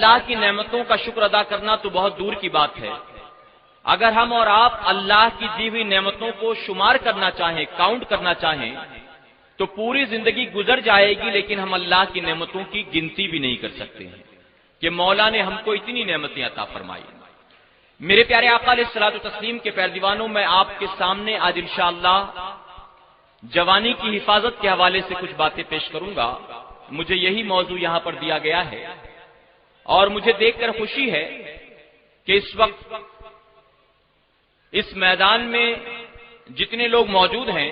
اللہ کی نعمتوں کا شکر ادا کرنا تو بہت دور کی بات ہے۔ اگر ہم اور آپ اللہ کی دی ہوئی نعمتوں کو شمار کرنا چاہیں، کاؤنٹ کرنا چاہیں، تو پوری زندگی گزر جائے گی، لیکن ہم اللہ کی نعمتوں کی گنتی بھی نہیں کر سکتے ہیں کہ مولا نے ہم کو اتنی نعمتیں عطا فرمائی۔ میرے پیارے آقا علیہ الصلوۃ والتسلیم کے پیروانوں، میں آپ کے سامنے آج انشاءاللہ جوانی کی حفاظت کے حوالے سے کچھ باتیں پیش کروں گا۔ مجھے یہی موضوع یہاں پر دیا گیا ہے، اور مجھے دیکھ کر خوشی ہے کہ اس وقت اس میدان میں جتنے لوگ موجود ہیں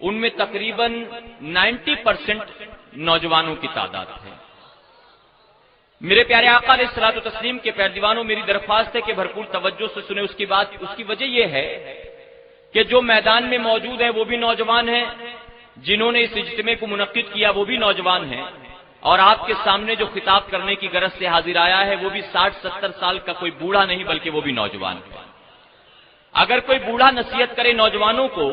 ان میں تقریباً 90% نوجوانوں کی تعداد ہے۔ میرے پیارے آقا علیہ الصلوۃ والتسلیم کے پیروانوں، میری درخواست ہے کہ بھرپور توجہ سے سنیں اس کی بات۔ اس کی وجہ یہ ہے کہ جو میدان میں موجود ہیں وہ بھی نوجوان ہیں، جنہوں نے اس اجتماع کو منعقد کیا وہ بھی نوجوان ہیں، اور آپ کے سامنے جو خطاب کرنے کی غرض سے حاضر آیا ہے وہ بھی 60-70 سال کا کوئی بوڑھا نہیں بلکہ وہ بھی نوجوان ہے۔ اگر کوئی بوڑھا نصیحت کرے نوجوانوں کو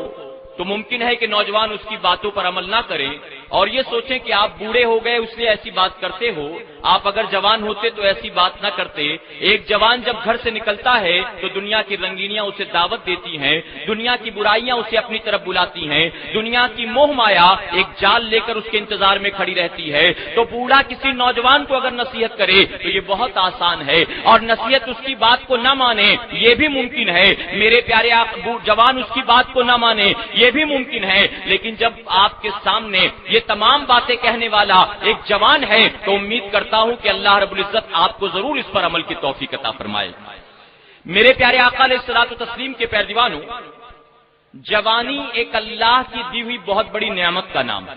تو ممکن ہے کہ نوجوان اس کی باتوں پر عمل نہ کریں اور یہ سوچیں کہ آپ بوڑھے ہو گئے اس لیے ایسی بات کرتے ہو، آپ اگر جوان ہوتے تو ایسی بات نہ کرتے۔ ایک جوان جب گھر سے نکلتا ہے تو دنیا کی رنگینیاں اسے دعوت دیتی ہیں، دنیا کی برائیاں اسے اپنی طرف بلاتی ہیں، دنیا کی موہ مایا ایک جال لے کر اس کے انتظار میں کھڑی رہتی ہے۔ تو بوڑھا کسی نوجوان کو اگر نصیحت کرے تو یہ بہت آسان ہے، اور نصیحت اس کی بات کو نہ مانے یہ بھی ممکن ہے۔ میرے پیارے جوان اس کی بات کو نہ مانے یہ بھی ممکن ہے، لیکن جب آپ کے سامنے یہ تمام باتیں کہنے والا ایک جوان ہے تو امید کرتا ہوں کہ اللہ رب العزت آپ کو ضرور اس پر عمل کی توفیق عطا فرمائے۔ میرے پیارے آقا علیہ الصلوۃ والتسلیم کے پیروانوں، جوانی ایک اللہ کی دی ہوئی بہت بڑی نعمت کا نام ہے۔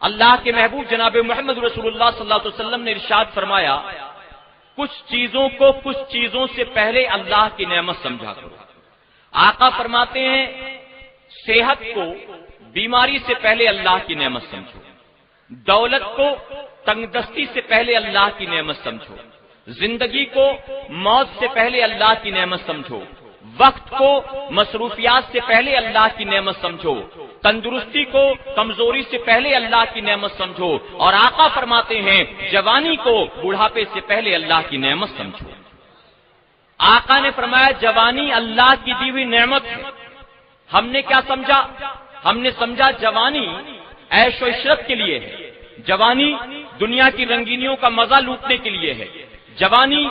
اللہ کے محبوب جناب محمد رسول اللہ صلی اللہ علیہ وسلم نے ارشاد فرمایا، کچھ چیزوں کو کچھ چیزوں سے پہلے اللہ کی نعمت سمجھا کرو۔ آقا فرماتے ہیں، صحت کو بیماری سے پہلے اللہ کی نعمت سمجھو، دولت کو تنگ دستی سے پہلے اللہ کی نعمت سمجھو، زندگی کو موت سے پہلے اللہ کی نعمت سمجھو، وقت کو مصروفیات سے پہلے اللہ کی نعمت سمجھو، تندرستی کو کمزوری سے پہلے اللہ کی نعمت سمجھو، اور آقا فرماتے ہیں جوانی کو بڑھاپے سے پہلے اللہ کی نعمت سمجھو۔ آقا نے فرمایا جوانی اللہ کی دی ہوئی نعمت ہے۔ ہم نے کیا سمجھا؟ ہم نے سمجھا جوانی عیش و عشرت کے لیے ہے، جوانی دنیا کی رنگینیوں کا مزہ لوٹنے کے لیے ہے، جوانی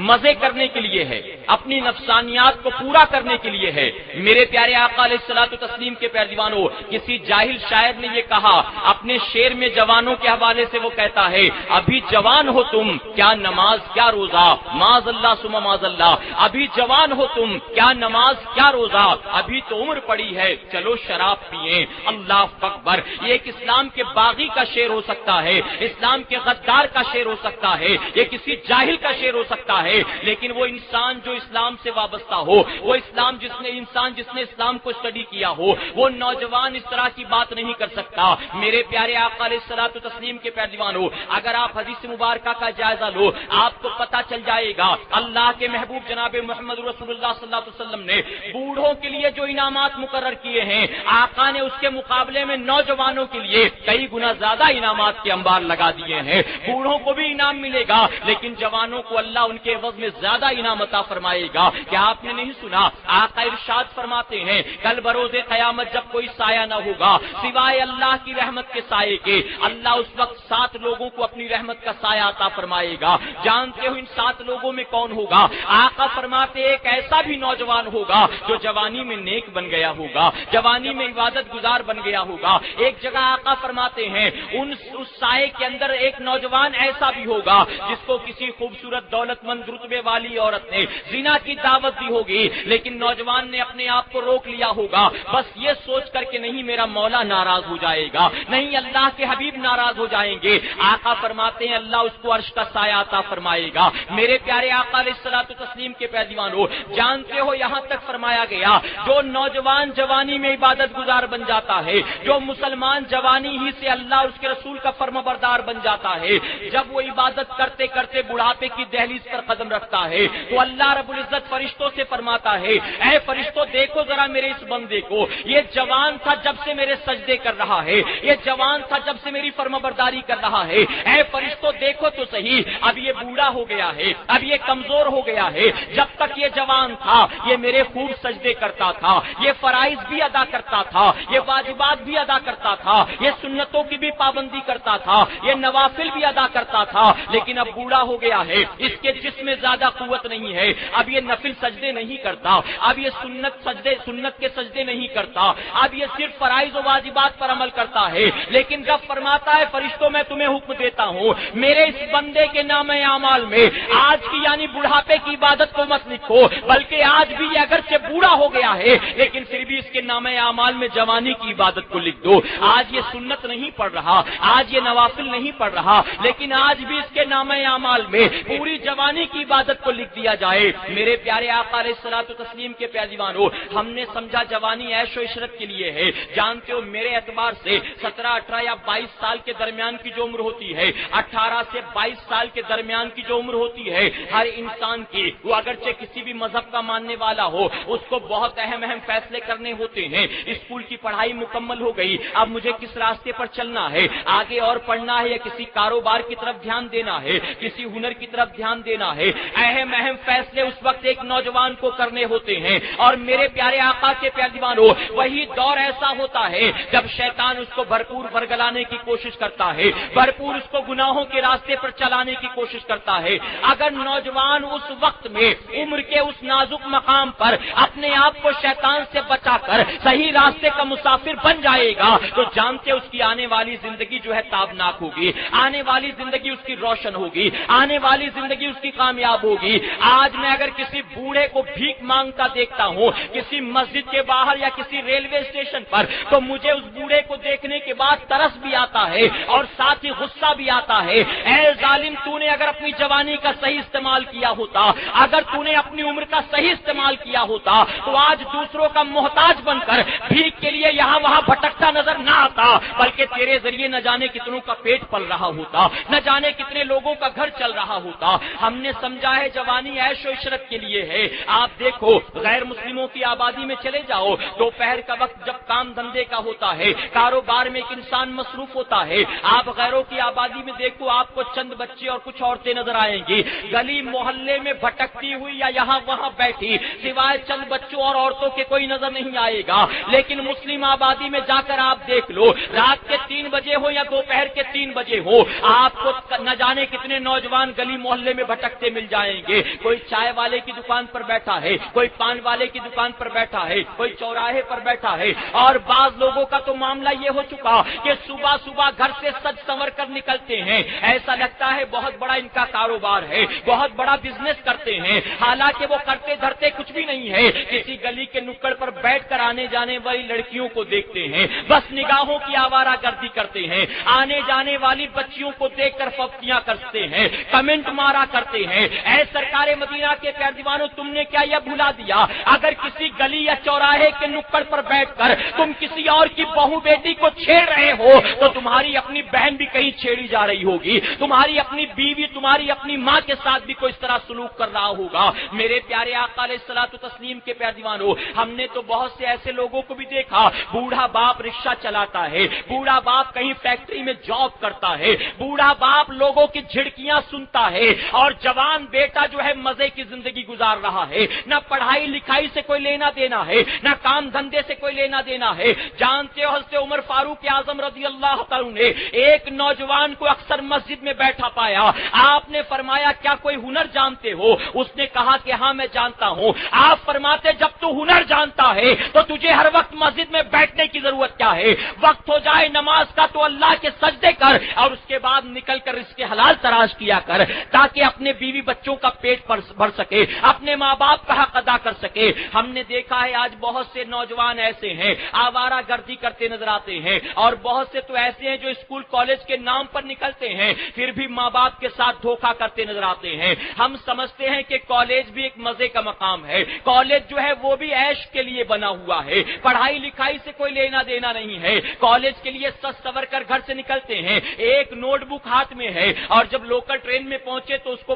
مزے کرنے کے لیے ہے، اپنی نفسانیات کو پورا کرنے کے لیے ہے۔ میرے پیارے آقا علیہ الصلوۃ والتسلیم کے پیروانوں، کسی جاہل شاعر نے یہ کہا اپنے شعر میں جوانوں کے حوالے سے، وہ کہتا ہے، ابھی جوان ہو تم کیا نماز کیا روزہ، معاذ اللہ ثم معاذ اللہ، ابھی جوان ہو تم کیا نماز کیا روزہ، ابھی تو عمر پڑی ہے چلو شراب پیئیں، اللہ اکبر۔ یہ ایک اسلام کے باغی کا شعر ہو سکتا ہے، اسلام کے غدار کا شعر ہو سکتا ہے، یہ کسی جاہل کا شعر ہو سکتا ہے، لیکن وہ انسان جو اسلام سے وابستہ ہو، وہ جس نے اسلام کو اسٹڈی کیا ہو، وہ نوجوان اس طرح کی بات نہیں کر سکتا۔ میرے پیارے آقا علیہ الصلوۃ والتسلیم کے پیروانوں، اگر آپ حدیث مبارکہ کا جائزہ لو آپ کو پتہ چل جائے گا اللہ کے محبوب جناب محمد رسول اللہ صلی اللہ علیہ وسلم نے بوڑھوں کے لیے جو انعامات مقرر کیے ہیں، آقا نے اس کے مقابلے میں نوجوانوں کے لیے کئی گنا زیادہ انعامات کے انبار لگا دیے ہیں۔ بوڑھوں کو بھی انعام ملے گا لیکن جوانوں کو اللہ ان کے عوض میں زیادہ انعام عطا فرمائے گا۔ کیا آپ نے نہیں سنا؟ آقا ارشاد فرماتے ہیں کل بروز قیامت جب کوئی سایہ نہ ہوگا سوائے اللہ کی رحمت کے سائے کے، اللہ اس وقت 7 لوگوں کو اپنی رحمت کا سایہ عطا فرمائے گا۔ جانتے ہو ان 7 لوگوں میں کون ہوگا؟ آقا فرماتے ایک ایسا بھی نوجوان ہوگا جو جوانی میں نیک بن گیا ہوگا، جوانی میں عبادت گزار بن گیا ہوگا۔ ایک جگہ آقا فرماتے ہیں اس سائے کے اندر ایک نوجوان ایسا بھی ہوگا جس کو کسی خوبصورت دولت مند رتبے والی عورت نے زنا کی دعوت دی ہوگی، لیکن نوجوان نے اپنے آپ کو روک لیا ہوگا، بس یہ سوچ کر کہ نہیں میرا مولا ناراض ہو جائے گا، نہیں اللہ کے حبیب ناراض ہو جائیں گے۔ آقا فرماتے ہیں اللہ اس کو عرش کا سایہ عطا فرمائے گا۔ میرے پیارے آقا علیہ الصلوۃ والتسلیم کے پیروانوں، جانتے ہو یہاں تک فرمایا گیا جو نوجوان جوانی میں عبادت گزار بن جاتا ہے، جو مسلمان جوانی ہی سے اللہ اس کے رسول کا فرمانبردار بن جاتا ہے، جب وہ عبادت کرتے کرتے بڑھاپے کی دہلیز پر قدم رکھتا ہے تو اللہ رب العزت فرشتوں سے فرماتا ہے اے فرشتوں دیکھو ذرا میرے اس بندے کو، یہ جوان تھا جب سے میرے سجدے کر رہا ہے، یہ جوان تھا جب سے میری فرمانبرداری کر رہا ہے، اے فرشتوں دیکھو تو صحیح، اب یہ بوڑھا ہو گیا ہے، اب یہ کمزور ہو گیا ہے، جب تک یہ جوان تھا یہ میرے خوب سجدے کرتا تھا، یہ فرائض بھی ادا کرتا تھا، یہ واجبات بھی ادا کرتا تھا، یہ سنتوں کی بھی پابندی کرتا تھا، یہ نوافل بھی ادا کرتا تھا، لیکن اب بوڑھا ہو گیا ہے، اس کے جسم میں زیادہ قوت نہیں ہے، اب یہ نفل سجدے نہیں کرتا، اب یہ سنت کے سجدے نہیں کرتا، اب یہ صرف فرائض و واجبات پر عمل کرتا ہے، لیکن جب فرماتا ہے فرشتوں میں تمہیں حکم دیتا ہوں میرے اس بندے کے نام اعمال میں آج کی یعنی بڑھاپے کی عبادت کو مت لکھو، بلکہ آج بھی اگرچہ بوڑھا ہو گیا ہے لیکن پھر بھی اس کے نام اعمال میں جوانی کی عبادت کو لکھ دو، آج یہ سنت نہیں پڑھ رہا، آج یہ نوافل نہیں پڑھ رہا، لیکن آج بھی اس کے نام اعمال میں پوری جوانی کی عبادت کو لکھ دیا جائے۔ میرے پیارے آقا علیہ الصلوۃ والتسلیم کے پیارے دیوانو، ہم نے سمجھا جوانی عیش و عشرت کے لیے ہے، جانتے ہو میرے اعتبار سے 17، 18 یا 22 سال کے درمیان کی جو عمر ہوتی ہے، 18 سے 22 سال کے درمیان کی جو عمر ہوتی ہے ہر انسان کی، وہ اگرچہ کسی بھی مذہب کا ماننے والا ہو اس کو بہت اہم فیصلے کرنے ہوتے ہیں۔ اسکول کی پڑھائی مکمل ہو گئی، اب مجھے کس راستے پر چلنا ہے، آگے اور پڑھنا ہے یا کسی کاروبار کی طرف دھیان دینا ہے، کسی ہنر کی طرف دھیان دینا ہے، اہم فیصلے اس وقت ایک نوجوان کو کرنے ہوتے ہیں۔ اور میرے پیارے آقا کے پیارے دیوانو، وہی دور ایسا ہوتا ہے جب شیطان اس کو بھرپور برگلانے کی کوشش کرتا ہے، بھرپور اس کو گناہوں کے راستے پر چلانے کی کوشش کرتا ہے۔ اگر نوجوان اس وقت میں عمر کے اس نازک مقام پر اپنے آپ کو شیطان سے بچا کر صحیح راستے کا مسافر بن جائے گا تو جانتے اس کی آنے والی زندگی جو ہے تابناک ہوگی، آنے والی زندگی اس کی روشن ہوگی، آنے والی زندگی اس کی کامیاب ہوگی۔ آج میں اگر کسی بوڑھے کو بھیک مانگتا دیکھتا ہوں کسی مسجد کے باہر یا کسی ریلوے اسٹیشن پر تو مجھے اس بوڑھے کو دیکھنے کے بعد ترس بھی آتا ہے اور ساتھ ہی غصہ بھی آتا ہے۔ اے ظالم، تو نے اگر اپنی جوانی کا صحیح استعمال کیا ہوتا، اگر تو نے اپنی عمر کا صحیح استعمال کیا ہوتا تو آج دوسروں کا محتاج بن کر بھیک کے لیے یہاں وہاں بھٹکتا نظر نہ آتا، بلکہ تیرے ذریعے نہ جانے کتنوں کا پیٹ پل رہا ہوتا، نہ جانے کتنے لوگوں کا گھر چل رہا ہوتا۔ ہم نے سمجھا ہے جوانی عیش و عشرت کے لیے ہے۔ آپ دیکھو غیر مسلموں کی آبادی میں چلے جاؤ، دوپہر کا وقت جب کام دھندے کا ہوتا ہے، کاروبار میں ایک انسان مصروف ہوتا ہے، آپ غیروں کی آبادی میں دیکھو آپ کو چند بچے اور کچھ عورتیں نظر آئیں گی گلی محلے میں بھٹکتی ہوئی یا یہاں وہاں بیٹھی، سوائے چند بچوں اور عورتوں کے کوئی نظر نہیں آئے گا۔ لیکن مسلم آبادی میں جا کر آپ دیکھ لو، رات کے 3 بجے ہو یا دوپہر کے 3 بجے ہو، آپ کو نہ جانے کتنے نوجوان گلی محلے میں بھٹکتے مل جائیں گے۔ کوئی چائے والے کی دکان پر بیٹھا ہے، کوئی پان والے کی دکان پر بیٹھا ہے، کوئی چوراہے پر بیٹھا ہے، اور بعض لوگوں کا تو معاملہ یہ ہو چکا کہ صبح صبح گھر سے سج سنور کر نکلتے ہیں، ایسا لگتا ہے بہت بڑا ان کا کاروبار ہے، بہت بڑا بزنس کرتے ہیں، حالانکہ وہ کرتے دھرتے کچھ بھی نہیں ہے۔ کسی گلی کے نکڑ پر بیٹھ کر آنے جانے والی لڑکیوں کو دیکھتے ہیں، بس نگاہوں کی آوارہ گردی کرتے ہیں، آنے جانے والی بچیوں کو دیکھ کر ففتیاں کرتے ہیں، کمنٹ مارا کرتے ہیں۔ اے سرکار مدینہ کے پیارے دیوانوں، تم نے کیا یہ بھلا دیا اگر کسی گلی یا چوراہے کے نکڑ پر بیٹھ کر تم کسی اور کی بہو بیٹی کو چھیڑ رہے ہو تو تمہاری اپنی بہن بھی کہیں چھیڑی جا رہی ہوگی، تمہاری اپنی بیوی، تمہاری اپنی ماں کے ساتھ بھی کوئی اس طرح سلوک کر رہا ہوگا۔ میرے پیارے آقا علیہ الصلوۃ والتسلیم کے پیارے دیوانوں، ہم نے تو بہت سے ایسے لوگوں کو بھی دیکھا، بوڑھا باپ رکشہ چلاتا ہے، بوڑھا باپ کہیں فیکٹری میں جاب کرتا ہے، بوڑھا باپ لوگوں کی جھڑکیاں سنتا ہے، اور جوان بیٹا جو ہے مزے کی زندگی گزار رہا ہے، نہ پڑھائی لکھائی سے کوئی لینا دینا ہے، نہ کام دھندے سے کوئی لینا دینا ہے۔ جانتے ہو حضرت عمر فاروق اعظم رضی اللہ تعالیٰ نے ایک نوجوان کو اکثر مسجد میں بیٹھا پایا، آپ نے فرمایا کیا کوئی ہنر جانتے ہو؟ اس نے کہا کہ ہاں میں جانتا ہوں۔ آپ فرماتے جب تو ہنر جانتا ہے تو تجھے ہر وقت مسجد میں بیٹھنے کی ضرورت کیا ہے؟ وقت ہو جائے نماز کا تو اللہ کے سجدے کر اور اس کے بعد نکل کر رزق حلال تلاش کیا کر، تاکہ اپنے بیوی بچوں کا پیٹ بھر سکے، اپنے ماں باپ کا حق ادا کر سکے۔ ہم نے دیکھا ہے آج بہت سے نوجوان ایسے ہیں آوارہ گردی کرتے نظر آتے ہیں، اور بہت سے تو ایسے ہیں جو اسکول کالج کے نام پر نکلتے ہیں پھر بھی ماں باپ کے ساتھ دھوکہ کرتے نظر آتے ہیں۔ ہم سمجھتے ہیں کہ کالج بھی ایک مزے کا مقام ہے، کالج جو ہے وہ بھی عیش کے لیے بنا ہوا ہے، پڑھائی لکھائی سے کوئی لینا دینا نہیں ہے۔ کالج کے لیے سج سور کر گھر سے نکلتے ہیں، ایک نوٹ بک ہاتھ میں ہے، اور جب لوکل ٹرین میں پہنچے تو اس کو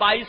22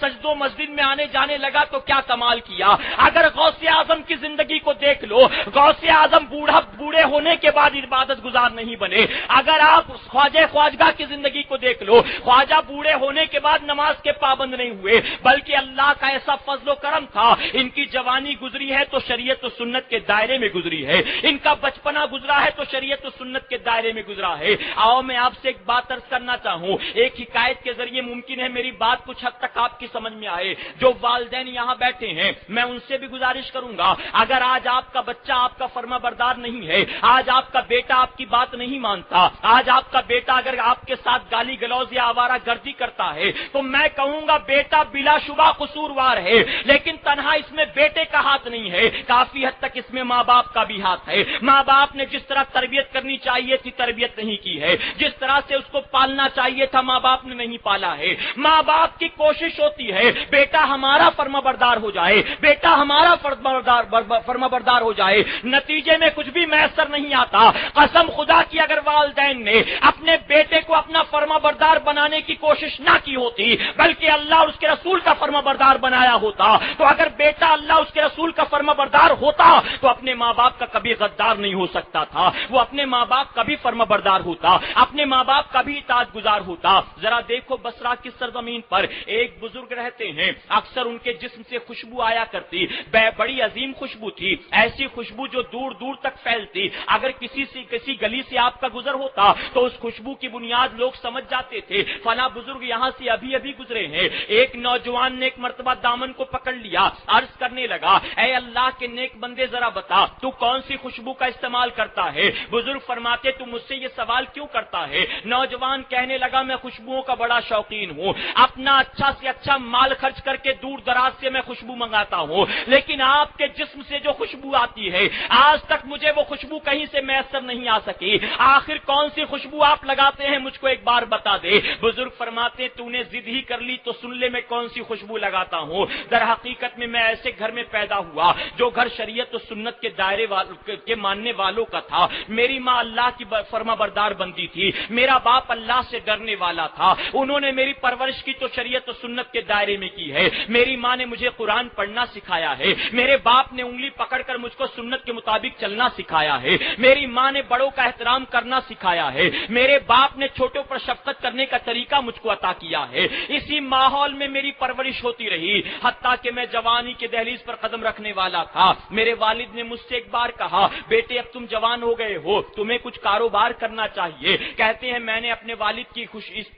سجدوں مسجد میں آنے جانے لگا تو کیا کمال کیا. اگر غوث اعظم کی زندگی کو دیکھ لو, غوث اعظم بوڑھے ہونے کے بعد عبادت گزار نہیں بنے. اگر آپ خواجہ کی زندگی کو دیکھ لو, خواجہ بوڑھے ہونے کے بعد نماز کے پابند نہیں ہوئے, بلکہ اللہ کا ایسا فضل و کرم تھا, ان کی جوانی گزری ہے تو شریعت و سنت کے دائرے میں گزری ہے, ان کا بچپنا گزرا ہے تو شریعت و سنت کے دائرے میں گزرا ہے. آؤ میں آپ سے ایک بات عرض کرنا چاہوں, ایک حکایت کے ذریعے ممکن ہے میری بات کچھ حد تک آپ کی سمجھ میں آئے. جو والدین یہاں بیٹھے ہیں میں ان سے بھی گزارش کروں گا, اگر آج آپ کا بچہ آپ کا فرما بردار نہیں ہے, آج آپ کا بیٹا آپ کی بات نہیں مانتا, آج آپ کا بیٹا اگر آپ کے ساتھ گالی گلوز یا آوارہ گردی کرتا ہے تو میں کہوں گا بیٹا بلا شبہ قصوروار ہے, لیکن تنہا اس میں بیٹے کا ہاتھ نہیں ہے, کافی حد تک اس میں ماں باپ کا بھی ہاتھ ہے. ماں باپ نے جس طرح تربیت کرنی چاہیے تھی تربیت نہیں کی ہے, جس طرح سے اس کو پالنا چاہیے تھا ماں باپ نے نہیں پالا ہے. ماں باپ کی کوشش ہوتی ہے بیٹا ہمارا فرما بردار ہو جائے, بیٹا ہمارا فرما بردار ہو جائے, نتیجے میں کچھ بھی میسر نہیں آتا. قسم خدا کی اگر والدین نے اپنے بیٹے کو اپنا فرما بردار بنانے کی کوشش نہ کی ہوتی بلکہ اللہ اور اس کے رسول کا فرما بردار بنایا ہوتا, تو اگر بیٹا اللہ اس کے رسول کا فرما بردار ہوتا تو اپنے ماں باپ کا کبھی غدار نہیں ہو سکتا تھا, وہ اپنے ماں باپ کا بھی فرما بردار ہوتا, اپنے ماں باپ کا بھی اطاعت گزار ہوتا. ذرا دیکھو بصرہ کی سرزمین پر ایک بزرگ رہتے ہیں, اکثر ان کے جسم سے خوشبو آیا کرتی, بڑی عظیم خوشبو تھی, ایسی خوشبو جو دور دور تک پھیلتی. اگر کسی گلی سے آپ کا گزر ہوتا تو اس خوشبو کی بنیاد لوگ سمجھ جاتے تھے فلاں بزرگ یہاں سے ابھی ابھی گزرے ہیں. ایک نوجوان نے ایک مرتبہ دامن کو پکڑ لیا, عرض کرنے لگا اے اللہ کے نیک بندے ذرا بتا تو کون سی خوشبو کا استعمال کرتا ہے. بزرگ فرماتے تو مجھ سے یہ سوال کیوں کرتا ہے. نوجوان کہنے لگا میں خوشبوؤں کا بڑا شوقین ہوں, اپنا اچھا سے اچھا مال خرچ کر کے دور دراز سے میں خوشبو منگاتا ہوں, لیکن آپ کے جسم سے جو خوشبو آتی ہے آج تک مجھے وہ خوشبو کہیں سے میسر نہیں آ سکی. آخر کون سی خوشبو آپ لگاتے ہیں مجھ کو ایک بار بتا دے. بزرگ فرماتے تو نے ضد ہی کر لی تو سن لے میں کون سی خوشبو لگاتا ہوں. در حقیقت میں ایسے گھر میں پیدا ہوا جو گھر شریعت و سنت کے دائرے کے ماننے والوں کا تھا. میری ماں اللہ کی فرما بردار بندی تھی, میرا باپ اللہ سے ڈرنے والا تھا. انہوں نے میری پرورش کی تو شریعت و سنت کے دائرے میں کی ہے. میری ماں نے مجھے قرآن پڑھنا سکھایا ہے, میرے باپ نے انگلی پکڑ کر مجھ کو سنت کے مطابق چلنا سکھایا ہے. میری ماں نے بڑوں کا احترام کرنا سکھایا ہے. میرے باپ نے چھوٹوں پر شفقت کرنے کا طریقہ مجھ کو عطا کیا ہے. اسی ماحول میں میری پرورش ہوتی رہی, حتیٰ کہ میں جوانی کے دہلیز پر قدم رکھنے والا تھا. میرے والد نے مجھ سے ایک بار کہا بیٹے اب تم جوان ہو گئے ہو, تمہیں کچھ کاروبار کرنا چاہیے. کہتے ہیں میں نے اپنے والد کی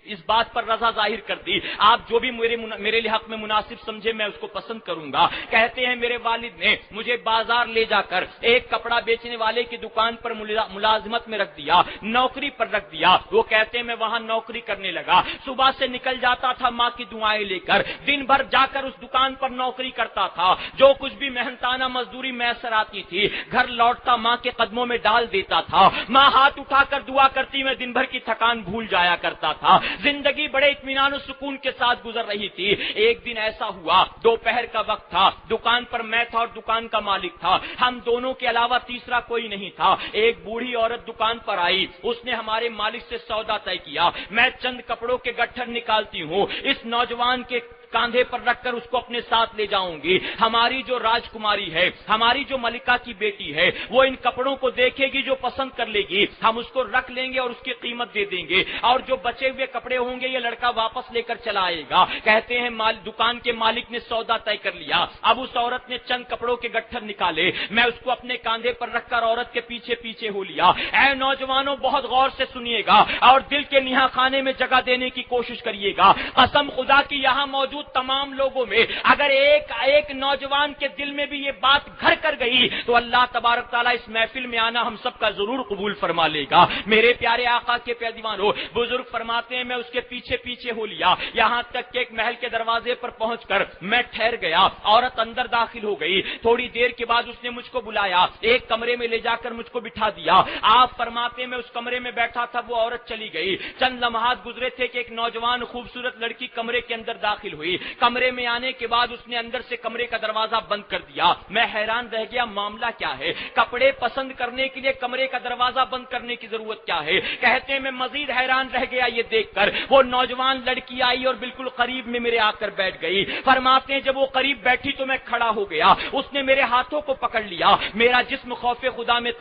اس بات پر رضا ظاہر کر دی, آپ جو بھی میرے حق میں مناسب سمجھے میں اس کو پسند کروں گا. کہتے ہیں میرے والد نے مجھے بازار لے جا کر ایک کپڑا بیچنے والے کی دکان پر ملازمت میں رکھ دیا, نوکری پر رکھ دیا. وہ کہتے ہیں میں وہاں نوکری کرنے لگا, صبح سے نکل جاتا تھا ماں کی دعائیں لے کر, دن بھر جا کر اس دکان پر نوکری کرتا تھا. جو کچھ بھی محنتانہ مزدوری میسر آتی تھی گھر لوٹتا ماں کے قدموں میں ڈال دیتا تھا. ماں ہاتھ اٹھا کر دعا کرتی, میں دن بھر کی تھکان بھول جایا کرتا تھا. زندگی بڑے اطمینان و سکون کے ساتھ گزر رہی تھی. ایک دن ایسا ہوا دوپہر کا وقت تھا, دکان پر میں تھا اور دکان کا مالک تھا. ہم دونوں کے علاوہ تیسرا کوئی نہیں تھا. ایک بوڑھی عورت دکان پر آئی, اس نے ہمارے مالک سے سودا طے کیا. میں چند کپڑوں کے گٹھر نکالتی ہوں, اس نوجوان کے کاندھے پر رکھ کر اس کو اپنے ساتھ لے جاؤں گی. ہماری جو راجکماری ہے, ہماری جو ملکہ کی بیٹی ہے, وہ ان کپڑوں کو دیکھے گی, جو پسند کر لے گی ہم اس کو رکھ لیں گے اور اس کی قیمت دے دیں گے, اور جو بچے ہوئے کپڑے ہوں گے یہ لڑکا واپس لے کر چلا آئے گا. کہتے ہیں دکان کے مالک نے سودا طے کر لیا. اب اس عورت نے چند کپڑوں کے گٹھر نکالے, میں اس کو اپنے کاندھے پر رکھ کر عورت کے پیچھے پیچھے ہو لیا. اے نوجوانوں بہت غور سے سنیے گا اور دل کے نہا خانے میں جگہ دینے کی کوشش کریے گا. قسم خدا کی یہاں موجود تمام لوگوں میں اگر ایک نوجوان کے دل میں بھی یہ بات گھر کر گئی تو اللہ تبارک تعالیٰ اس محفل میں آنا ہم سب کا ضرور قبول فرما لے گا. میرے پیارے آقا کے پیادیوانوں, بزرگ فرماتے ہیں میں اس کے پیچھے پیچھے ہو لیا, یہاں تک کہ ایک محل کے دروازے پر پہنچ کر میں ٹھہر گیا. عورت اندر داخل ہو گئی. تھوڑی دیر کے بعد اس نے مجھ کو بلایا, ایک کمرے میں لے جا کر مجھ کو بٹھا دیا. آپ فرماتے ہیں میں اس کمرے میں بیٹھا تھا, وہ عورت چلی گئی. چند لمحات گزرے تھے کہ ایک نوجوان خوبصورت لڑکی کمرے کے اندر داخل ہوئی. تھی. کمرے میں آنے کے بعد اس نے اندر سے کمرے کا دروازہ بند کر دیا. میں حیران رہ گیا معاملہ کیا ہے؟ کپڑے پسند کرنے کے لیے کمرے کا دروازہ بند کرنے کی ضرورت کیا ہے؟ کہتے ہیں میں مزید حیران رہ گیا یہ دیکھ کر. وہ نوجوان لڑکی آئی اور بالکل قریب میں میرے آ کر بیٹھ گئی. فرماتے ہیں جب وہ قریب بیٹھی تو میں کھڑا ہو گیا. اس نے میرے ہاتھوں کو پکڑ لیا. میرا جسم خوف خدا میں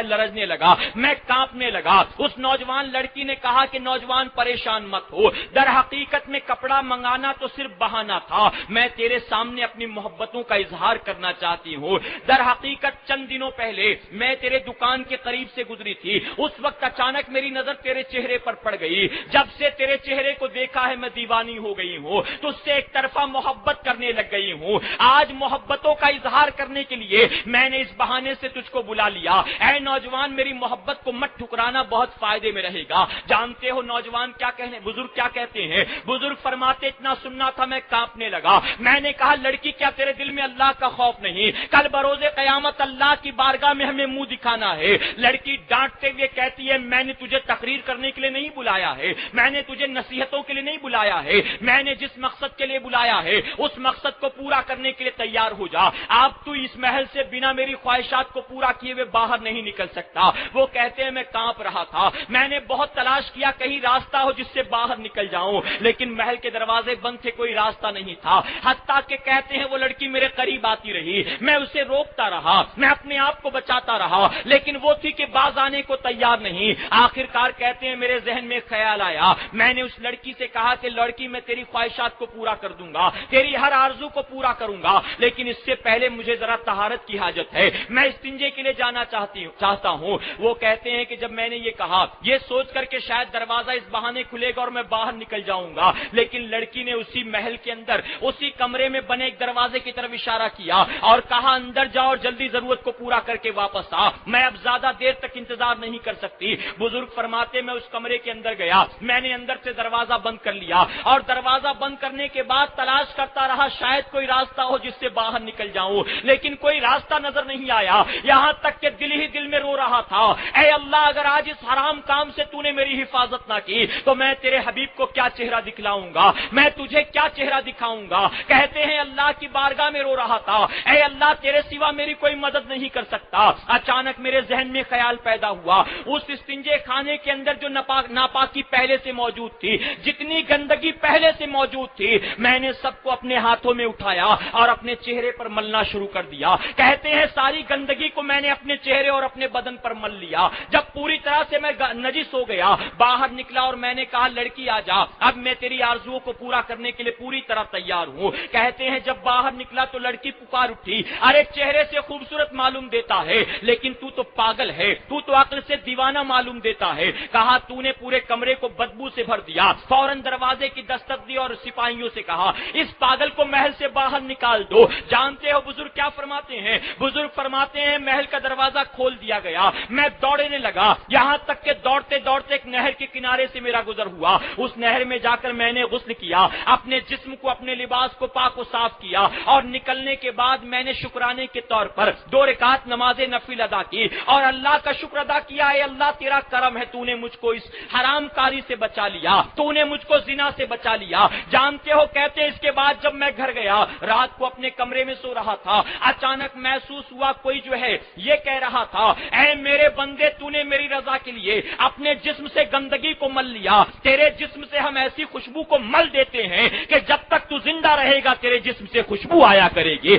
لرزنے لگا. میں کانپنے لگا. اس نوجوان لڑکی نے کہا کہ نوجوان پریشان مت ہو. در حقیقت میں کپڑا منگانا تو صرف بہانہ تھا. میں تیرے سامنے اپنی محبتوں کا اظہار کرنا چاہتی ہوں. در حقیقت چند دنوں پہلے میں تیرے دکان کے قریب سے گزری تھی. اس وقت اچانک میری نظر تیرے چہرے پر پڑ گئی. جب سے تیرے چہرے کو دیکھا ہے میں دیوانی ہو گئی ہوں. تجھ سے ایک طرفہ محبت کرنے لگ گئی ہوں. آج محبتوں کا اظہار کرنے کے لیے میں نے اس بہانے سے تجھ کو بلا لیا. اے نوجوان میری محبت کو مت ٹھکرانا، بہت فائدے میں رہے گا. جانتے ہو نوجوان کیا کہنے، بزرگ کیا کہتے ہیں؟ بزرگ فرماتے اتنا سننا تھا میں کانپنے لگا. میں نے کہا لڑکی کیا تیرے دل میں اللہ کا خوف نہیں؟ کل بروز قیامت اللہ کی بارگاہ میں ہمیں منہ دکھانا ہے. لڑکی ڈانٹتے ہوئے کہتی ہے میں نے تجھے تقریر کرنے کے لیے نہیں بلایا ہے، میں نے تجھے نصیحتوں کے لیے نہیں بلایا ہے. میں نے جس مقصد کے لیے بلایا ہے اس مقصد کو پورا کرنے کے لیے تیار ہو جا. آپ تو اس محل سے بنا میری خواہشات کو پورا کیے ہوئے باہر نہیں نکل سکتا. وہ کہتے ہیں میں کانپ رہا تھا. میں نے بہت تلاش کیا کہیں راستہ ہو جس سے باہر نکل جاؤں، لیکن محل کے دروازے بند تھے، کوئی راستہ نہیں تھا. حتیٰ کہ کہتے ہیں وہ لڑکی میرے قریب آتی رہی. میں اسے روکتا رہا، میں اپنے آپ کو بچاتا رہا، لیکن وہ تھی کہ باز آنے کو تیار نہیں. آخرکار کہتے ہیں میرے ذہن میں خیال آیا. میں نے اس لڑکی سے کہا کہ لڑکی میں تیری خواہشات کو پورا کر دوں گا، تیری ہر آرزو کو پورا کروں گا، لیکن اس سے پہلے مجھے ذرا طہارت کی حاجت ہے. میں استنجے کے لیے جانا چاہتا ہوں. وہ کہتے ہیں کہ جب میں نے یہ کہا یہ سوچ کر کے شاید دروازہ اس بہانے کھلے گا اور میں باہر نکل جاؤں گا، لیکن لڑکی نے اسی محل کے اندر اسی کمرے میں بنے ایک دروازے کی طرف اشارہ کیا اور کہا اندر جاؤ اور جلدی ضرورت کو پورا کر کے واپس آ، میں اب زیادہ دیر تک انتظار نہیں کر سکتی. بزرگ فرماتے میں اس کمرے کے اندر گیا. میں نے اندر سے دروازہ بند کر لیا اور دروازہ بند کرنے کے بعد تلاش کرتا رہا شاید کوئی راستہ ہو جس سے باہر نکل جاؤں، لیکن کوئی راستہ نظر نہیں آیا. یہاں تک کہ دل ہی دل میں رو رہا تھا اے اللہ اگر آج اس حرام کام سے تو نے میری حفاظت نہ کی تو میں تیرے حبیب کو کیا چہرہ دکھلاؤں گا، میں تجھے کیا چہرہ دکھاؤں گا. کہتے ہیں اللہ کی بارگاہ میں رو رہا تھا اے اللہ تیرے سوا میری کوئی مدد نہیں کر سکتا. اچانک میرے ذہن میں خیال پیدا ہوا اس استنجے خانے کے اندر جو ناپاکی پہلے سے موجود تھی، جتنی گندگی پہلے سے موجود تھی، میں نے سب کو اپنے ہاتھوں میں اٹھایا اور اپنے چہرے پر ملنا شروع کر دیا. کہتے ہیں ساری گندگی کو میں نے اپنے چہرے اور اپنے بدن پر مل لیا. جب پوری طرح سے میں نجس ہو گیا باہر نکلا اور میں نے کہا لڑکی آ جا، اب میں تیری آرزوؤں کو پورا کرنے کے لیے پوری طرح تیار ہوں. کہتے ہیں جب باہر نکلا تو لڑکی پکار اٹھی ارے چہرے سے خوبصورت معلوم دیتا ہے لیکن تو تو پاگل ہے، تو تو عقل سے دیوانہ معلوم دیتا ہے. کہا تو نے پورے کمرے کو بدبو سے بھر دیا. فوراً دروازے کی دستک دی اور سپاہیوں سے کہا اس پاگل کو محل سے باہر نکال دو. جانتے ہو بزرگ کیا فرماتے ہیں؟ بزرگ فرماتے ہیں محل کا دروازہ کھول دیا گیا. میں دوڑنے لگا یہاں تک کہ دوڑتے دوڑتے ایک نہر کے کنارے سے میرا گزر ہوا. اس نہر میں جا کر میں نے غسل کیا، اپنے جسم کو اپنے لباس کو پاک و صاف کیا اور نکلنے کے بعد میں نے شکرانے کے طور پر 2 رکعت نماز نفل ادا کی اور اللہ کا شکر ادا کیا اے اللہ تیرا کرم ہے تو نے مجھ کو اس حرام کاری سے بچا لیا، تو نے مجھ کو زنا سے بچا لیا. جانتے ہو کہتے ہیں اس کے بعد جب میں گھر گیا رات کو اپنے کمرے میں سو رہا تھا، اچانک محسوس ہوا کوئی جو ہے یہ کہہ رہا تھا اے میرے بندے تو نے میری رضا کے لیے اپنے جسم سے گندگی کو مل لیا. تیرے جسم سے ہم ایسی خوشبو کو مل دیتے ہیں کہ جب تک تو زندہ رہے گا تیرے جسم سے خوشبو آیا کرے گی.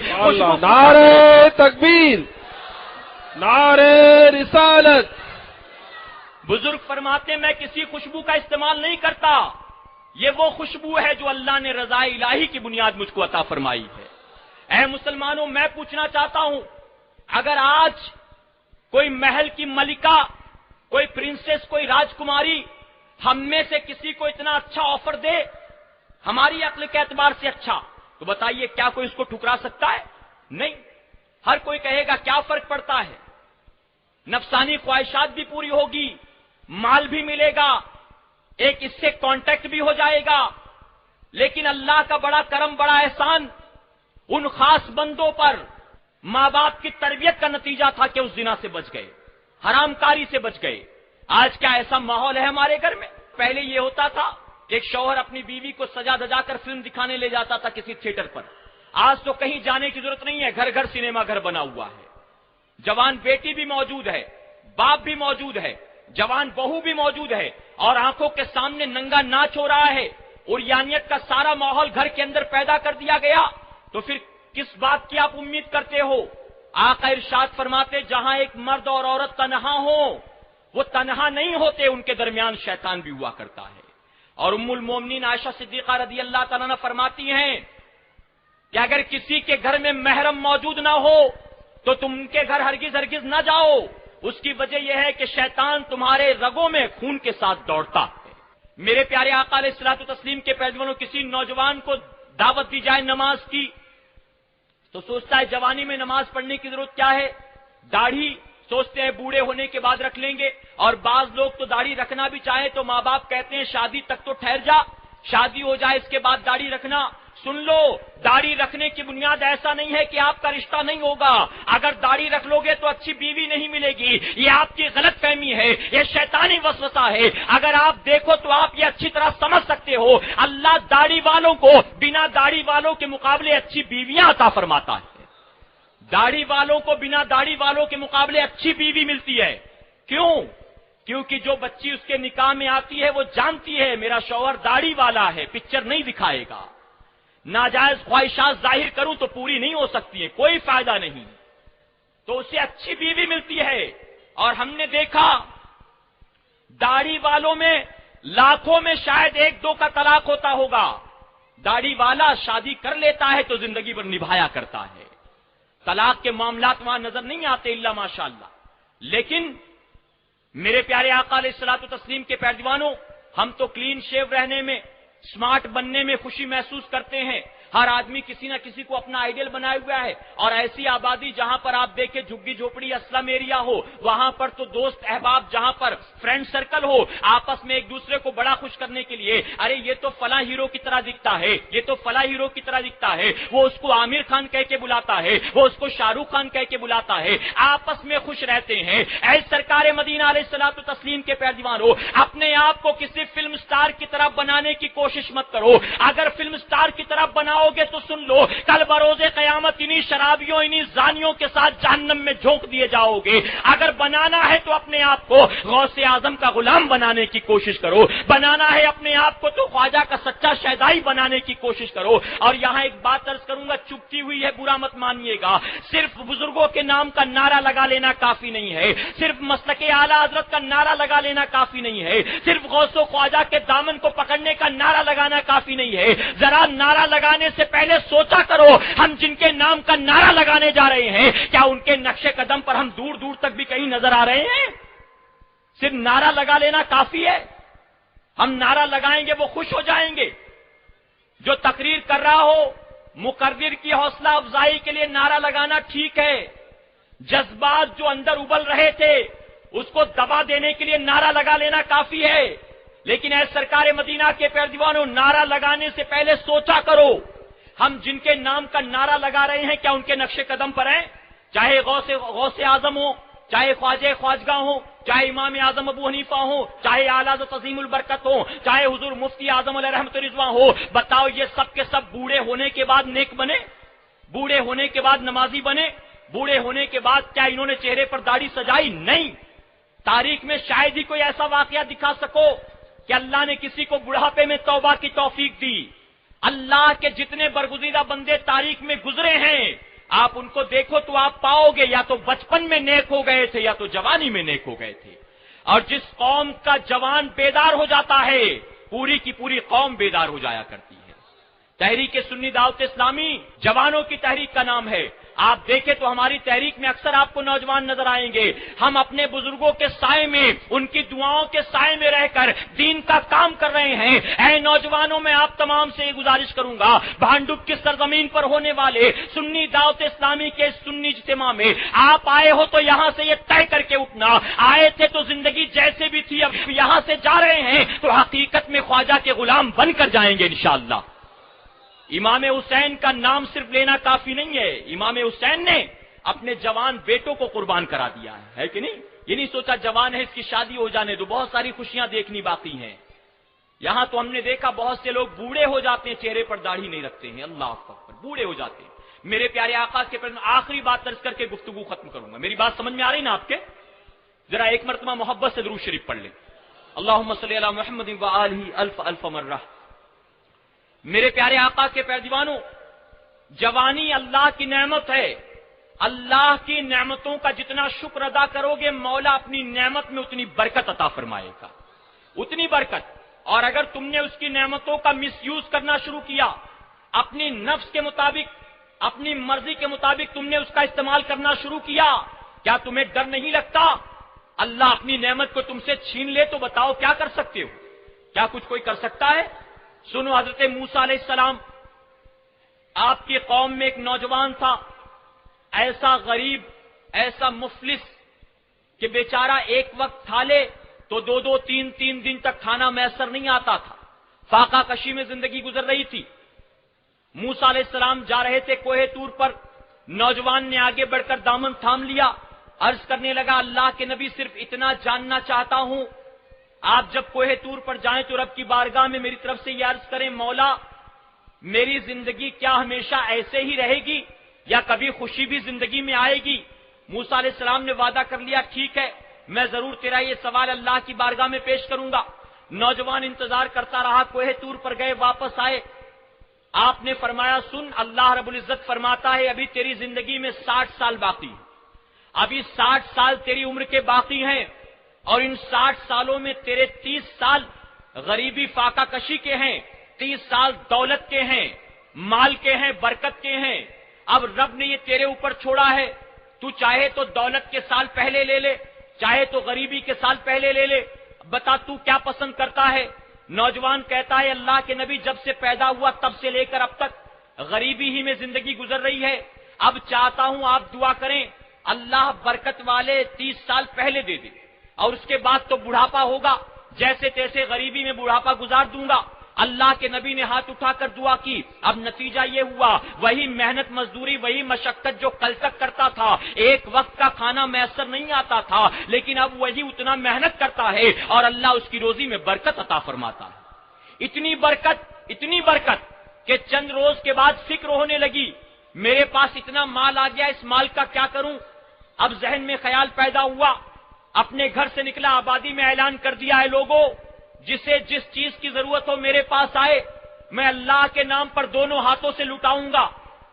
نعرہ تکبیر، نعرہ رسالت. بزرگ فرماتے میں کسی خوشبو کا استعمال نہیں کرتا، یہ وہ خوشبو ہے جو اللہ نے رضا الہی کی بنیاد مجھ کو عطا فرمائی ہے. اے مسلمانوں میں پوچھنا چاہتا ہوں اگر آج کوئی محل کی ملکہ، کوئی پرنسس، کوئی راجکماری ہم میں سے کسی کو اتنا اچھا آفر دے ہماری عقل کے اعتبار سے اچھا، تو بتائیے کیا کوئی اس کو ٹھکرا سکتا ہے؟ نہیں. ہر کوئی کہے گا کیا فرق پڑتا ہے، نفسانی خواہشات بھی پوری ہوگی، مال بھی ملے گا، ایک اس سے کانٹیکٹ بھی ہو جائے گا. لیکن اللہ کا بڑا کرم، بڑا احسان ان خاص بندوں پر ماں باپ کی تربیت کا نتیجہ تھا کہ اس زنا سے بچ گئے، حرام کاری سے بچ گئے. آج کیا ایسا ماحول ہے ہمارے گھر میں؟ پہلے یہ ہوتا تھا ایک شوہر اپنی بیوی کو سجا دجا کر فلم دکھانے لے جاتا تھا کسی تھیٹر پر. آج تو کہیں جانے کی ضرورت نہیں ہے, گھر گھر سنیما گھر بنا ہوا ہے. جوان بیٹی بھی موجود ہے, باپ بھی موجود ہے, جوان بہو بھی موجود ہے, اور آنکھوں کے سامنے ننگا ناچ ہو رہا ہے. اور یانیت کا سارا ماحول گھر کے اندر پیدا کر دیا گیا. تو پھر کس بات کی آپ امید کرتے ہو؟ آقا ارشاد فرماتے جہاں ایک مرد اور عورت تنہا ہو, وہ تنہا نہیں ہوتے, ان کے درمیان شیطان بھی ہوا کرتا ہے. اور ام المومنین عائشہ صدیقہ رضی اللہ تعالیٰ عنہ فرماتی ہیں کہ اگر کسی کے گھر میں محرم موجود نہ ہو تو تم ان کے گھر ہرگز ہرگز نہ جاؤ. اس کی وجہ یہ ہے کہ شیطان تمہارے رگوں میں خون کے ساتھ دوڑتا ہے. میرے پیارے آقا علیہ الصلوۃ والتسلیم کے پیروانوں, کسی نوجوان کو دعوت دی جائے نماز کی تو سوچتا ہے جوانی میں نماز پڑھنے کی ضرورت کیا ہے, داڑھی سوچتے ہیں بوڑھے ہونے کے بعد رکھ لیں گے. اور بعض لوگ تو داڑھی رکھنا بھی چاہیں تو ماں باپ کہتے ہیں شادی تک تو ٹھہر جا, شادی ہو جائے اس کے بعد داڑھی رکھنا. سن لو, داڑھی رکھنے کی بنیاد ایسا نہیں ہے کہ آپ کا رشتہ نہیں ہوگا. اگر داڑھی رکھ لو گے تو اچھی بیوی نہیں ملے گی. یہ آپ کی غلط فہمی ہے, یہ شیطانی وسوسہ ہے. اگر آپ دیکھو تو آپ یہ اچھی طرح سمجھ سکتے ہو, اللہ داڑھی والوں کو بنا داڑھی والوں کے مقابلے اچھی بیویاں عطا فرماتا ہے. داڑھی والوں کو بنا داڑھی والوں کے مقابلے اچھی بیوی ملتی ہے. کیوں؟ کیونکہ جو بچی اس کے نکاح میں آتی ہے وہ جانتی ہے میرا شوہر داڑھی والا ہے, پکچر نہیں دکھائے گا. ناجائز خواہشات ظاہر کروں تو پوری نہیں ہو سکتی ہے, کوئی فائدہ نہیں. تو اسے اچھی بیوی ملتی ہے. اور ہم نے دیکھا داڑھی والوں میں لاکھوں میں شاید ایک دو کا طلاق ہوتا ہوگا. داڑھی والا شادی کر لیتا ہے تو زندگی بھر نبھایا کرتا ہے. طلاق کے معاملات وہاں نظر نہیں آتے الا ماشاءاللہ. لیکن میرے پیارے آقا علیہ الصلوۃ والتسلیم کے پیروانوں, ہم تو کلین شیو رہنے میں, سمارٹ بننے میں خوشی محسوس کرتے ہیں. ہر آدمی کسی نہ کسی کو اپنا آئیڈیل بنایا ہوا ہے. اور ایسی آبادی جہاں پر آپ دیکھیں جھگی جھوپڑی اسلم ایریا ہو, وہاں پر تو دوست احباب, جہاں پر فرینڈ سرکل ہو, آپس میں ایک دوسرے کو بڑا خوش کرنے کے لیے ارے یہ تو فلاں ہیرو کی طرح دکھتا ہے, یہ تو فلاں ہیرو کی طرح دکھتا ہے, وہ اس کو عامر خان کہہ کے بلاتا ہے, وہ اس کو شاہ رخ خان کہہ کے بلاتا ہے, آپس میں خوش رہتے ہیں. اے سرکار مدینہ علیہ الصلوۃ والتسلیم کے پیروانوں, اپنے آپ کو کسی فلم سٹار کی طرح بنانے کی کوشش مت کرو. اگر فلم سٹار کی طرح بناؤ گے تو سن لو, کل بروز قیامت انہی شرابیوں, انہی زانیوں کے ساتھ جہنم میں جھونک دیے جاؤ گے. اگر بنانا ہے تو اپنے آپ کو غوث اعظم کا غلام بنانے کی کوشش کرو. بنانا ہے اپنے آپ کو تو خواجہ کا سچا شہدائی بنانے کی کوشش کرو. اور یہاں ایک بات عرض کروں گا, چپتی ہوئی ہے برا مت مانیے گا, صرف بزرگوں کے نام کا نعرہ لگا لینا کافی نہیں ہے, صرف مسلک اعلیٰ حضرت کا نعرہ لگا لینا کافی نہیں ہے, صرف غوث و خواجہ کے دامن کو پکڑنے کا نعرہ لگانا کافی نہیں ہے. ذرا نعرہ لگانے سے پہلے سوچا کرو ہم جن کے نام کا نعرہ لگانے جا رہے ہیں کیا ان کے نقش قدم پر ہم دور دور تک بھی کہیں نظر آ رہے ہیں؟ صرف نعرہ لگا لینا کافی ہے. ہم نعرہ لگائیں گے وہ خوش ہو جائیں گے. جو تقریر کر رہا ہو, مقرر کی حوصلہ افزائی کے لیے نعرہ لگانا ٹھیک ہے. جذبات جو اندر ابل رہے تھے اس کو دبا دینے کے لیے نعرہ لگا لینا کافی ہے. لیکن اے سرکار مدینہ کے پیروانوں, نعرہ لگانے سے پہلے سوچا کرو ہم جن کے نام کا نعرہ لگا رہے ہیں کیا ان کے نقش قدم پر ہیں؟ چاہے غوث اعظم ہو, چاہے خواجہ خواجگاہ ہو, چاہے امام اعظم ابو حنیفہ ہو, چاہے اعلیٰ حضرت عظیم البرکت ہو, چاہے حضور مفتی اعظم علیہ رحمت رضوان ہو. بتاؤ یہ سب کے سب بوڑھے ہونے کے بعد نیک بنے, بوڑھے ہونے کے بعد نمازی بنے, بوڑھے ہونے کے بعد کیا انہوں نے چہرے پر داڑھی سجائی؟ نہیں. تاریخ میں شاید ہی کوئی ایسا واقعہ دکھا سکو کہ اللہ نے کسی کو بڑھاپے میں توبہ کی توفیق دی. اللہ کے جتنے برگزیدہ بندے تاریخ میں گزرے ہیں آپ ان کو دیکھو تو آپ پاؤ گے یا تو بچپن میں نیک ہو گئے تھے یا تو جوانی میں نیک ہو گئے تھے. اور جس قوم کا جوان بیدار ہو جاتا ہے پوری کی پوری قوم بیدار ہو جایا کرتی ہے. تحریک سنی دعوت اسلامی جوانوں کی تحریک کا نام ہے. آپ دیکھیں تو ہماری تحریک میں اکثر آپ کو نوجوان نظر آئیں گے. ہم اپنے بزرگوں کے سائے میں, ان کی دعاؤں کے سائے میں رہ کر دین کا کام کر رہے ہیں. اے نوجوانوں, میں آپ تمام سے یہ گزارش کروں گا, بھانڈوپ کی سرزمین پر ہونے والے سنی دعوت اسلامی کے سنی اجتماع میں آپ آئے ہو تو یہاں سے یہ طے کر کے اٹھنا, آئے تھے تو زندگی جیسے بھی تھی اب یہاں سے جا رہے ہیں تو حقیقت میں خواجہ کے غلام بن کر جائیں گے انشاءاللہ. امام حسین کا نام صرف لینا کافی نہیں ہے. امام حسین نے اپنے جوان بیٹوں کو قربان کرا دیا ہے کہ نہیں؟ یہ نہیں سوچا جوان ہے اس کی شادی ہو جانے دو, بہت ساری خوشیاں دیکھنی باقی ہیں. یہاں تو ہم نے دیکھا بہت سے لوگ بوڑھے ہو جاتے ہیں، چہرے پر داڑھی نہیں رکھتے ہیں، اللہ اکبر، بوڑھے ہو جاتے ہیں۔ میرے پیارے آقا کے پر آخری بات عرض کر کے گفتگو ختم کروں گا، میری بات سمجھ میں آ رہی نا آپ کے؟ ذرا ایک مرتبہ محبت سے درود شریف پڑھ لیں، اللہم صلی علی محمد وآلہ الف الف مرہ۔ میرے پیارے آقا کے پیروانوں، جوانی اللہ کی نعمت ہے، اللہ کی نعمتوں کا جتنا شکر ادا کرو گے مولا اپنی نعمت میں اتنی برکت عطا فرمائے گا، اتنی برکت۔ اور اگر تم نے اس کی نعمتوں کا مس یوز کرنا شروع کیا، اپنی نفس کے مطابق، اپنی مرضی کے مطابق تم نے اس کا استعمال کرنا شروع کیا، کیا تمہیں ڈر نہیں لگتا اللہ اپنی نعمت کو تم سے چھین لے تو بتاؤ کیا کر سکتے ہو؟ کیا کچھ کوئی کر سکتا ہے؟ سنو، حضرت موسیٰ علیہ السلام، آپ کی قوم میں ایک نوجوان تھا، ایسا غریب، ایسا مفلس کہ بیچارہ ایک وقت کھا لے تو دو دو تین تین دن تک کھانا میسر نہیں آتا تھا، فاقہ کشی میں زندگی گزر رہی تھی۔ موسیٰ علیہ السلام جا رہے تھے کوہ طور پر، نوجوان نے آگے بڑھ کر دامن تھام لیا، عرض کرنے لگا اللہ کے نبی صرف اتنا جاننا چاہتا ہوں، آپ جب کوہ طور پر جائیں تو رب کی بارگاہ میں میری طرف سے یہ عرض کریں مولا میری زندگی کیا ہمیشہ ایسے ہی رہے گی یا کبھی خوشی بھی زندگی میں آئے گی؟ موسیٰ علیہ السلام نے وعدہ کر لیا ٹھیک ہے میں ضرور تیرا یہ سوال اللہ کی بارگاہ میں پیش کروں گا۔ نوجوان انتظار کرتا رہا، کوہ طور پر گئے، واپس آئے، آپ نے فرمایا سن، اللہ رب العزت فرماتا ہے ابھی تیری زندگی میں 60 سال باقی ہیں، ابھی 60 سال تیری عمر کے باقی ہیں، اور ان 60 سالوں میں تیرے 30 سال غریبی فاقہ کشی کے ہیں، 30 سال دولت کے ہیں، مال کے ہیں، برکت کے ہیں۔ اب رب نے یہ تیرے اوپر چھوڑا ہے، تو چاہے تو دولت کے سال پہلے لے لے، چاہے تو غریبی کے سال پہلے لے لے، بتا تو کیا پسند کرتا ہے؟ نوجوان کہتا ہے اللہ کے نبی جب سے پیدا ہوا تب سے لے کر اب تک غریبی ہی میں زندگی گزر رہی ہے، اب چاہتا ہوں آپ دعا کریں اللہ برکت والے 30 سال پہلے دے دے، اور اس کے بعد تو بڑھاپا ہوگا، جیسے تیسے غریبی میں بڑھاپا گزار دوں گا۔ اللہ کے نبی نے ہاتھ اٹھا کر دعا کی، اب نتیجہ یہ ہوا وہی محنت مزدوری، وہی مشقت جو کل تک کرتا تھا، ایک وقت کا کھانا میسر نہیں آتا تھا، لیکن اب وہی اتنا محنت کرتا ہے اور اللہ اس کی روزی میں برکت عطا فرماتا ہے۔ اتنی برکت کہ چند روز کے بعد فکر ہونے لگی میرے پاس اتنا مال آ گیا، اس مال کا کیا کروں؟ اب ذہن میں خیال پیدا ہوا، اپنے گھر سے نکلا، آبادی میں اعلان کر دیا ہے لوگوں جسے جس چیز کی ضرورت ہو میرے پاس آئے، میں اللہ کے نام پر دونوں ہاتھوں سے لٹاؤں گا۔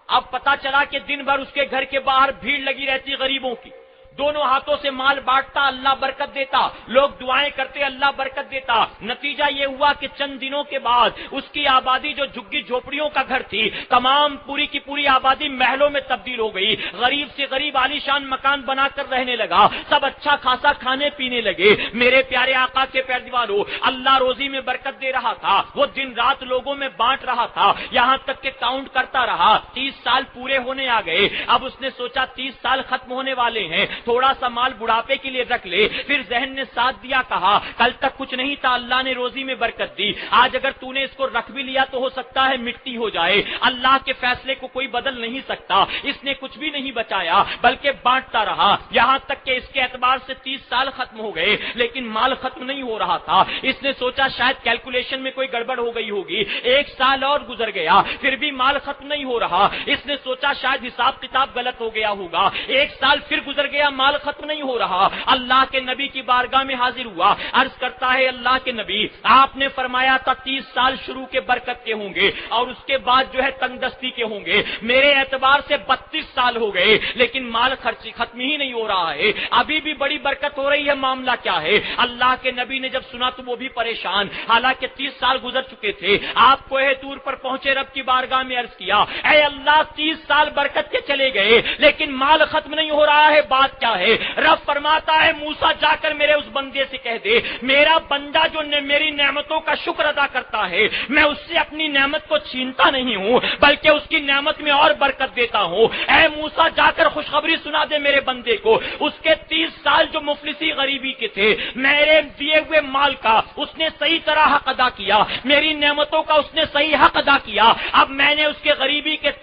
اب پتا چلا کہ دن بھر اس کے گھر کے باہر بھیڑ لگی رہتی غریبوں کی، دونوں ہاتھوں سے مال بانٹتا، اللہ برکت دیتا، لوگ دعائیں کرتے، اللہ برکت دیتا۔ نتیجہ یہ ہوا کہ چند دنوں کے بعد اس کی آبادی جو جھگی جھوپڑیوں کا گھر تھی، تمام پوری کی پوری آبادی محلوں میں تبدیل ہو گئی، غریب سے غریب عالیشان مکان بنا کر رہنے لگا، سب اچھا خاصا کھانے پینے لگے۔ میرے پیارے آقا کے پیروانوں، اللہ روزی میں برکت دے رہا تھا، وہ دن رات لوگوں میں بانٹ رہا تھا، یہاں تک کہ کاؤنٹ کرتا رہا، 30 سال پورے ہونے آ گئے۔ اب اس نے سوچا 30 سال ختم ہونے والے ہیں، تھوڑا سا مال بڑھاپے کے لیے رکھ لے۔ پھر ذہن نے ساتھ دیا، کہا کل تک کچھ نہیں تھا، اللہ نے روزی میں برکت دی، آج اگر تو نے اس کو رکھ بھی لیا تو ہو سکتا ہے مٹی ہو جائے، اللہ کے فیصلے کو کوئی بدل نہیں سکتا۔ اس نے کچھ بھی نہیں بچایا بلکہ بانٹتا رہا، یہاں تک کہ اس کے اعتبار سے 30 سال ختم ہو گئے لیکن مال ختم نہیں ہو رہا تھا۔ اس نے سوچا شاید کیلکولیشن میں کوئی گڑبڑ ہو گئی ہوگی، 1 سال اور گزر گیا پھر بھی مال ختم نہیں ہو رہا۔ اس نے سوچا شاید حساب کتاب غلط ہو گیا ہوگا، 1 سال پھر گزر گیا، مال ختم نہیں ہو رہا۔ اللہ کے نبی کی بارگاہ میں حاضر ہوا، عرض کرتا ہے اللہ کے نبی آپ نے فرمایا تھا 30 سال شروع کے برکت کے ہوں گے اور اس کے بعد جو ہے تنگ دستی کے ہوں گے، میرے اعتبار سے 32 سال ہو گئے لیکن مال خرچ ختم ہی نہیں ہو رہا ہے، ابھی بھی بڑی برکت ہو رہی ہے، معاملہ کیا ہے؟ اللہ کے نبی نے جب سنا تو وہ بھی پریشان، حالانکہ 30 سال گزر چکے تھے۔ آپ کوہ طور پر پہنچے، رب کی بارگاہ میں عرض کیا اے اللہ 30 سال برکت کے چلے گئے لیکن مال ختم نہیں ہو رہا ہے، بات کیا ہے؟ رب فرماتا ہے موسیٰ جا کر میرے اس بندے سے کہہ دے میرا بندہ جو میری نعمتوں کا شکر ادا کرتا ہے میں اس سے اپنی نعمت کو چھینتا نہیں ہوں بلکہ اس کی نعمت میں اور برکت دیتا ہوں۔ اے موسیٰ جا کر خوشخبری سنا دے میرے بندے کو، اس کے 30 سال جو مفلسی غریبی کے تھے میرے دیے ہوئے مال کا اس نے صحیح طرح حق ادا کیا، میری نعمتوں کا اس نے صحیح حق ادا کیا، اب میں نے اس کے غریبی کے